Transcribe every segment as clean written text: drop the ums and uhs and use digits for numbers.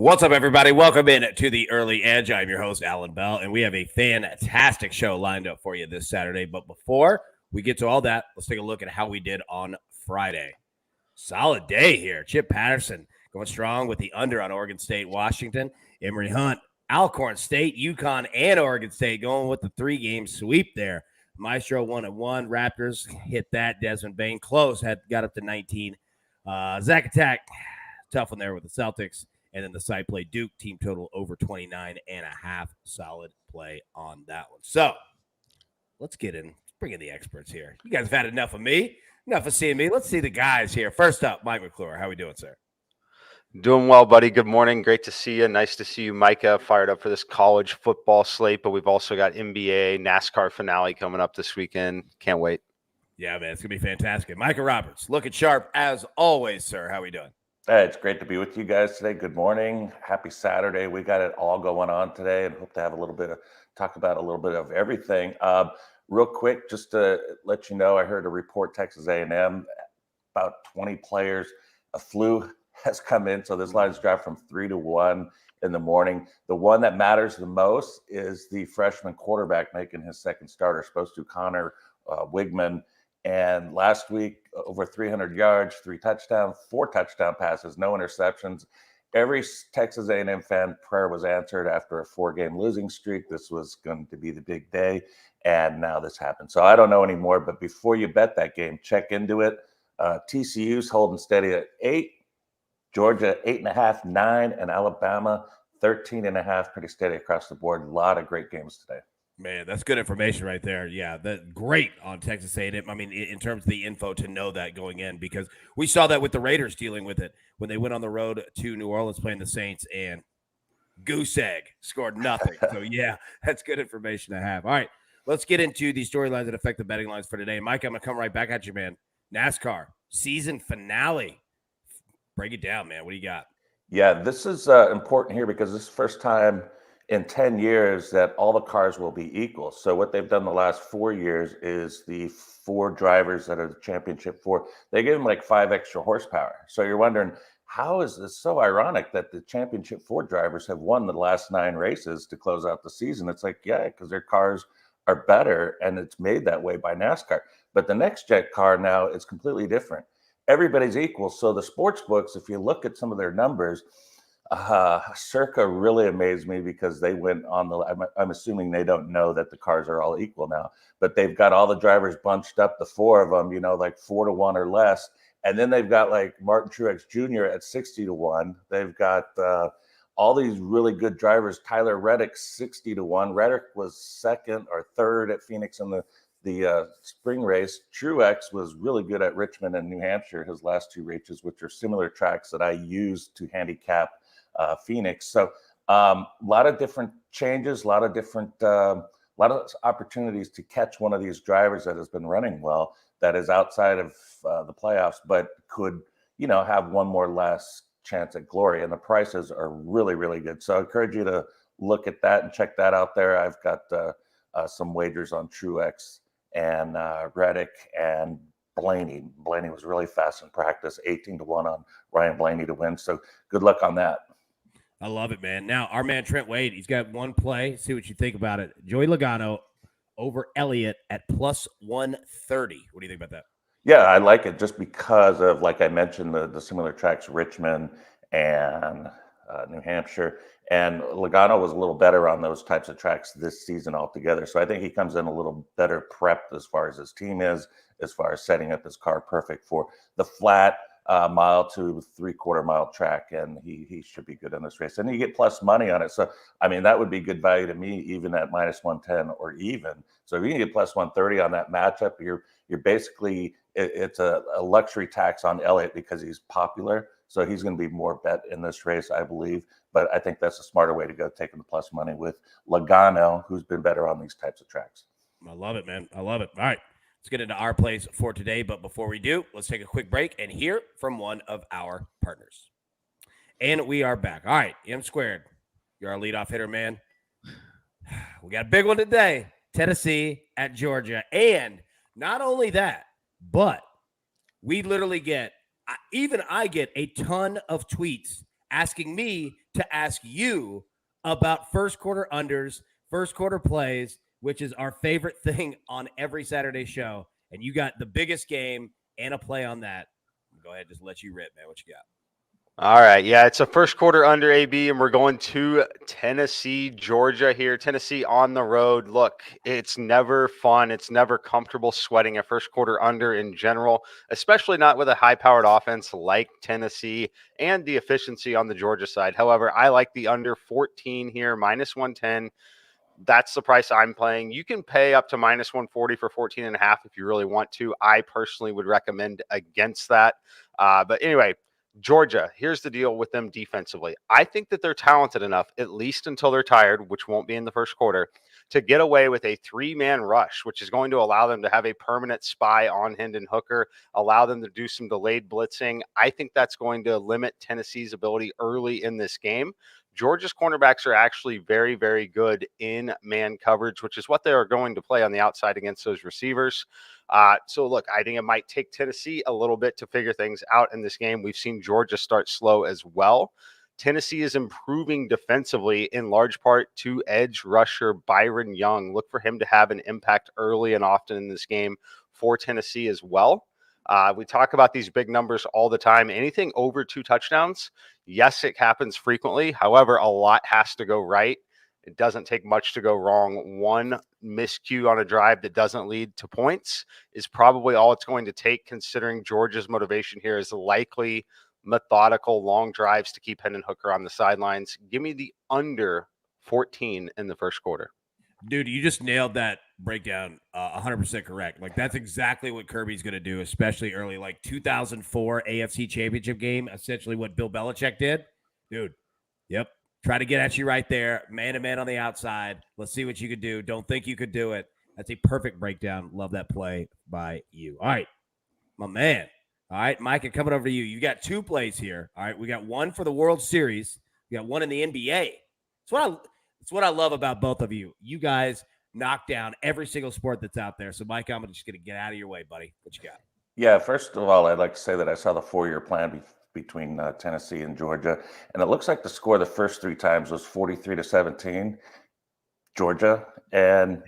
What's up, everybody? Welcome in to the Early Edge. I'm your host, Alan Bell, and we have a fantastic show lined up for you this Saturday. But before we get to all that, let's take a look at how we did on Friday. Solid day here. Chip Patterson going strong with the under on Oregon State, Washington. Emory Hunt, Alcorn State, UConn, and Oregon State going with the three-game sweep there. Maestro 1-1. Raptors hit that. Desmond Bain close, got up to 19. Zach Attack, tough one there with the Celtics. And then the side play Duke, team total over 29.5. Solid play on that one. So let's get in. Let's bring in the experts here. You guys have had enough of me, enough of seeing me. Let's see the guys here. First up, Mike McClure. How we doing, sir? Doing well, buddy. Good morning. Great to see you. Nice to see you, Micah. Fired up for this college football slate, but we've also got NBA, NASCAR finale coming up this weekend. Can't wait. Yeah, man. It's going to be fantastic. Micah Roberts, looking sharp as always, sir. How we doing? Hey, it's great to be with you guys today. Good morning. Happy Saturday. We got it all going on today and hope to have talk about a little bit of everything. Real quick, just to let you know, I heard a report, Texas A&M, about 20 players. A flu has come in, so this line's dropped from 3-1 in the morning. The one that matters the most is the freshman quarterback making his second starter, supposed to Connor Wigman. And last week, over 300 yards, 3 touchdowns, 4 touchdown passes, no interceptions. Every Texas A&M fan prayer was answered after a 4-game losing streak. This was going to be the big day, and now this happened. So I don't know anymore, but before you bet that game, check into it. TCU's holding steady at 8, Georgia 8.5, 9, and Alabama 13.5, pretty steady across the board. A lot of great games today. Man, that's good information right there. Yeah, that's great on Texas A&M. I mean, in terms of the info to know that going in, because we saw that with the Raiders dealing with it when they went on the road to New Orleans playing the Saints, and goose egg scored nothing. So, yeah, that's good information to have. All right, let's get into the storylines that affect the betting lines for today. Mike, I'm going to come right back at you, man. NASCAR season finale. Break it down, man. What do you got? Yeah, this is important here because this is the first time in 10 years that all the cars will be equal. So what they've done the last 4 years is the 4 drivers that are the championship 4, they give them like 5 extra horsepower. So you're wondering, how is this so ironic that the championship 4 drivers have won the last 9 races to close out the season? It's like, yeah, because their cars are better and it's made that way by NASCAR. But the next jet car now is completely different. Everybody's equal. So the sports books, if you look at some of their numbers, Circa really amazed me because they went on I'm assuming they don't know that the cars are all equal now, but they've got all the drivers bunched up, the 4 of them, like 4-1 or less. And then they've got like Martin Truex Jr. at 60-1. They've got all these really good drivers. Tyler Reddick, 60-1. Reddick was second or third at Phoenix in the spring race. Truex was really good at Richmond and New Hampshire, his last 2 races, which are similar tracks that I used to handicap Phoenix. So a lot of different changes, a lot of opportunities to catch one of these drivers that has been running well, that is outside of the playoffs, but could, have one more last chance at glory. And the prices are really, really good. So I encourage you to look at that and check that out there. I've got some wagers on Truex and Reddick and Blaney. Blaney was really fast in practice, 18-1 on Ryan Blaney to win. So good luck on that. I love it, man. Now, our man Trent Wade, he's got one play. See what you think about it. Joey Logano over Elliott at plus 130. What do you think about that? Yeah, I like it just because of, like I mentioned, the similar tracks, Richmond and New Hampshire. And Logano was a little better on those types of tracks this season altogether. So I think he comes in a little better prepped as far as his team is, as far as setting up his car perfect for the flat mile to 3/4 mile track, and he should be good in this race. And you get plus money on it. So, I mean, that would be good value to me, even at minus 110 or even. So if you can get plus 130 on that matchup, you're basically, it's a luxury tax on Elliott because he's popular. So he's going to be more bet in this race, I believe. But I think that's a smarter way to go, taking the plus money with Logano, who's been better on these types of tracks. I love it, man. I love it. All right. Let's get into our plays for today. But before we do, let's take a quick break and hear from one of our partners. And we are back. All right, M Squared, you're our leadoff hitter, man. We got a big one today. Tennessee at Georgia. And not only that, but we literally get, even I get a ton of tweets asking me to ask you about first quarter unders, first quarter plays, which is our favorite thing on every Saturday show. And you got the biggest game and a play on that. Go ahead, just let you rip, man. What you got? All right. Yeah, it's a first quarter under AB, and we're going to Tennessee, Georgia here. Tennessee on the road. Look, it's never fun. It's never comfortable sweating a first quarter under in general, especially not with a high-powered offense like Tennessee and the efficiency on the Georgia side. However, I like the under 14 here, minus 110. That's the price I'm playing. You can pay up to minus 140 for 14.5 if you really want to. I personally would recommend against that. But anyway, Georgia, here's the deal with them defensively. I think that they're talented enough, at least until they're tired, which won't be in the first quarter, to get away with a 3-man rush, which is going to allow them to have a permanent spy on Hendon Hooker, allow them to do some delayed blitzing. I think that's going to limit Tennessee's ability early in this game. Georgia's cornerbacks are actually very, very good in man coverage, which is what they are going to play on the outside against those receivers. So, look, I think it might take Tennessee a little bit to figure things out in this game. We've seen Georgia start slow as well. Tennessee is improving defensively in large part to edge rusher Byron Young. Look for him to have an impact early and often in this game for Tennessee as well. We talk about these big numbers all the time. Anything over 2 touchdowns, yes, it happens frequently. However, a lot has to go right. It doesn't take much to go wrong. One miscue on a drive that doesn't lead to points is probably all it's going to take, considering Georgia's motivation here is likely methodical long drives to keep Hendon Hooker on the sidelines. Give me the under 14 in the first quarter. Dude, you just nailed that breakdown 100% correct. Like, that's exactly what Kirby's going to do, especially early. Like, 2004 AFC Championship game, essentially what Bill Belichick did. Dude, yep. Try to get at you right there, man-to-man on the outside. Let's see what you could do. Don't think you could do it. That's a perfect breakdown. Love that play by you. All right, my man. All right, Micah, coming over to you. You got 2 plays here. All right, we got one for the World Series. We got one in the NBA. It's what I love about both of you. You guys knock down every single sport that's out there. So, Micah, I'm just going to get out of your way, buddy. What you got? Yeah, first of all, I'd like to say that I saw the 4-year plan between Tennessee and Georgia, and it looks like the score the first 3 times was 43-17, Georgia. And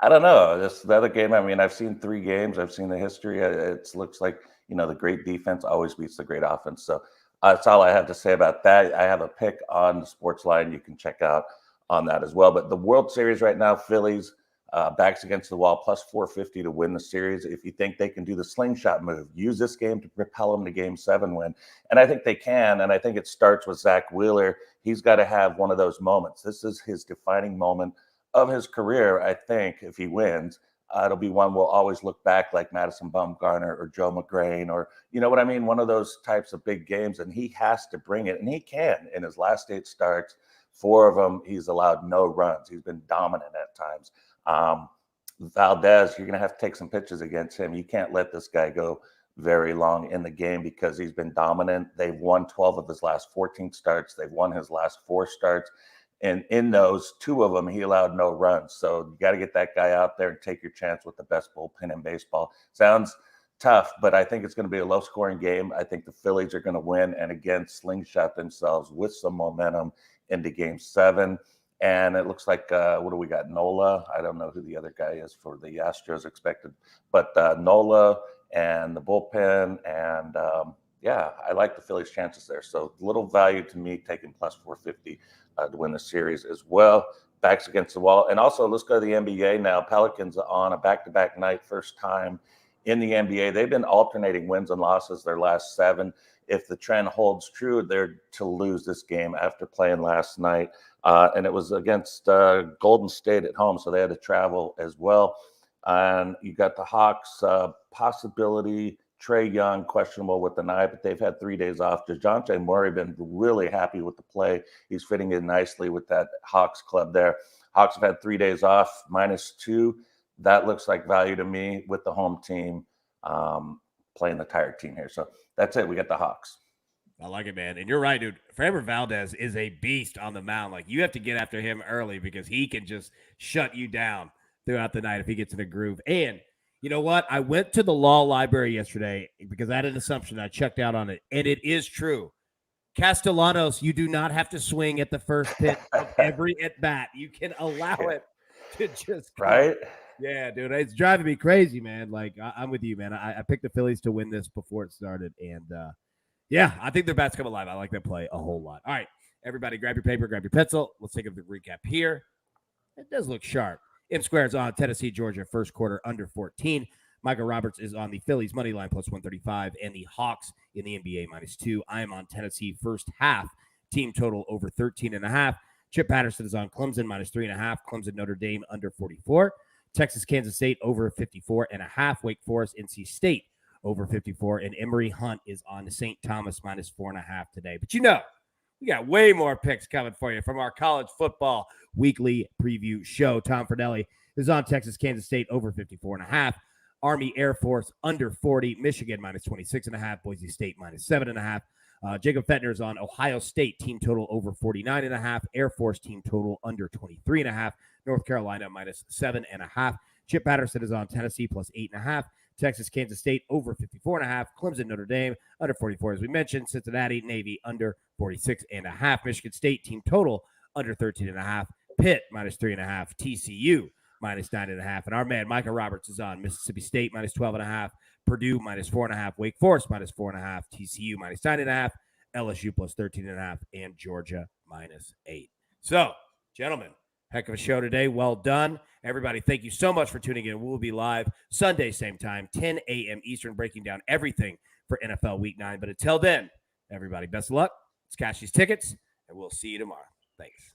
I don't know, this the other game. I mean, I've seen 3 games. I've seen the history. It looks like, the great defense always beats the great offense. So that's all I have to say about that. I have a pick on the SportsLine you can check out on that as well. But the World Series right now, Phillies backs against the wall, plus 450 to win the series. If you think they can do the slingshot move, use this game to propel them to Game 7 win. And I think they can. And I think it starts with Zach Wheeler. He's got to have one of those moments. This is his defining moment of his career, I think, if he wins. It'll be one we'll always look back like Madison Bumgarner or Joe McGrain, or, you know what I mean? One of those types of big games. And he has to bring it. And he can. In his last 8 starts, 4 of them, he's allowed no runs. He's been dominant at times. Valdez, you're going to have to take some pitches against him. You can't let this guy go very long in the game because he's been dominant. They've won 12 of his last 14 starts. They've won his last 4 starts. And in those 2 of them, he allowed no runs. So you got to get that guy out there and take your chance with the best bullpen in baseball. Sounds tough, but I think it's going to be a low-scoring game. I think the Phillies are going to win and, again, slingshot themselves with some momentum into Game 7. And it looks like, what do we got? Nola. I don't know who the other guy is for the Astros expected. But Nola and the bullpen. And, yeah, I like the Phillies' chances there. So little value to me taking plus 450 to win the series as well. Backs against the wall. And also, let's go to the NBA now. Pelicans on a back-to-back night, first time in the NBA. They've been alternating wins and losses their last 7. If the trend holds true, they're to lose this game after playing last night. And it was against Golden State at home, so they had to travel as well. And you got the Hawks possibility. Trae Young, questionable with an eye, but they've had 3 days off. DeJounte Murray been really happy with the play. He's fitting in nicely with that Hawks club there. Hawks have had 3 days off, -2. That looks like value to me with the home team playing the tired team here. So that's it. We got the Hawks. I like it, man. And you're right, dude. Framber Valdez is a beast on the mound. Like, you have to get after him early because he can just shut you down throughout the night if he gets in a groove. And you know what? I went to the law library yesterday because I had an assumption. I checked out on it, and it is true. Castellanos, you do not have to swing at the first pitch of every at bat. You can allow it to just come. Right? Yeah, dude, it's driving me crazy, man. Like I'm with you, man. I picked the Phillies to win this before it started, and yeah, I think their bats come alive. I like that play a whole lot. All right, everybody, grab your paper, grab your pencil. Let's take a recap here. It does look sharp. M Square's on Tennessee, Georgia, first quarter under 14. Michael Roberts is on the Phillies money line plus 135 and the Hawks in the NBA -2. I am on Tennessee first half team total over 13.5. Chip Patterson is on Clemson -3.5. Clemson Notre Dame under 44. Texas Kansas State over 54.5. Wake Forest NC State over 54. And Emory Hunt is on St. Thomas -4.5 today. But we got way more picks coming for you from our college football weekly preview show. Tom Fornelli is on Texas Kansas State over 54.5. Army Air Force under 40, Michigan -26.5, Boise State -7.5. Jacob Fettner is on Ohio State team total over 49.5, Air Force team total under 23.5, North Carolina -7.5. Chip Patterson is on Tennessee plus 8.5, Texas Kansas State over 54.5, Clemson Notre Dame under 44, as we mentioned, Cincinnati Navy under 46.5, Michigan State team total under 13.5, Pitt -3.5, TCU -9.5. And our man, Micah Roberts, is on Mississippi State -12.5, Purdue -4.5, Wake Forest -4.5, TCU -9.5, LSU plus 13.5, and Georgia -8. So, gentlemen, heck of a show today. Well done. Everybody, thank you so much for tuning in. We'll be live Sunday, same time, 10 a.m. Eastern, breaking down everything for NFL Week 9. But until then, everybody, best of luck. Let's cash these tickets, and we'll see you tomorrow. Thanks.